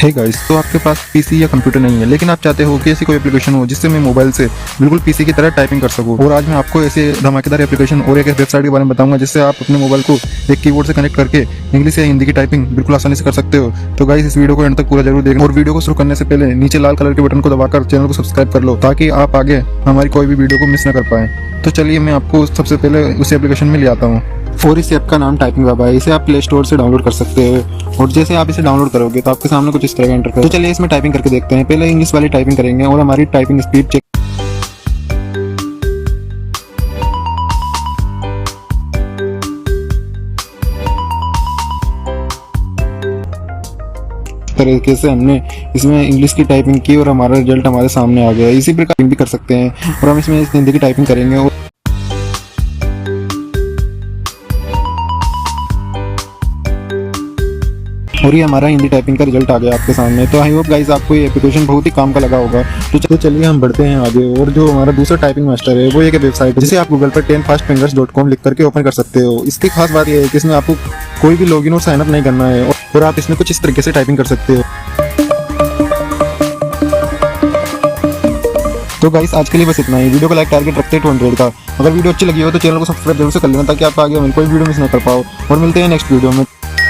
है गाइस, तो आपके पास पीसी या कंप्यूटर नहीं है, लेकिन आप चाहते हो कि ऐसी कोई एप्लीकेशन हो जिससे मैं मोबाइल से बिल्कुल पीसी की तरह टाइपिंग कर सकूं। और आज मैं आपको ऐसे धमाकेदार एप्लीकेशन और एक वेबसाइट के बारे में बताऊंगा जिससे आप अपने मोबाइल को एक कीबोर्ड से कनेक्ट करके इंग्लिश या हिंदी की टाइपिंग बिल्कुल आसानी से कर सकते हो। तो गाइस, इस वीडियो को एंड तक पूरा जरूर देखना और वीडियो को शुरू करने से पहले नीचे लाल कलर के बटन को दबाकर चैनल को सब्सक्राइब कर लो, ताकि आप आगे हमारी कोई भी वीडियो को मिस न कर पाए। तो चलिए मैं आपको सबसे पहले उस एप्लीकेशन में ले आता हूँ। और इस ऐप का नाम टाइपिंग बाबा है। इसे आप प्ले स्टोर से डाउनलोड कर सकते हो और जैसे आप इसे डाउनलोड करोगे तो आपके सामने कुछ इस तरह का इंटरफेस। तो चलिए इसमें टाइपिंग करके देखते हैं। पहले इंग्लिश वाली टाइपिंग करेंगे और हमारी टाइपिंग स्पीड चेक। तरीके से हमने इसमें इंग्लिश की टाइपिंग की और हमारा रिजल्ट हमारे सामने आ गया। इसी प्रकार भी कर सकते हैं और हम इसमें हिंदी की टाइपिंग करेंगे और ये हमारा हिंदी टाइपिंग का रिजल्ट आ गया आपके सामने। तो आई होप गाइस आपको ये एप्लीकेशन बहुत ही काम का लगा होगा। तो चलिए हम बढ़ते हैं आगे। और जो हमारा दूसरा टाइपिंग मास्टर है वो एक वेबसाइट है जिसे आप गूगल पर 10fastfingers.com लिख करके ओपन कर सकते हो। इसकी खास बात ये है कि इसमें आपको कोई भी लॉगिन और साइन अप नहीं करना है और आप इसमें कुछ इस तरीके से टाइपिंग कर सकते हो। तो गाइस आज के लिए बस इतना ही। वीडियो को लाइक टारगेट रखते हैं 200 का। अगर वीडियो अच्छी लगी हो तो चैनल को सब्सक्राइब जरूर से कर लेना, ताकि आप आगे हमें कोई वीडियो मिस ना कर पाओ। और मिलते हैं नेक्स्ट वीडियो में।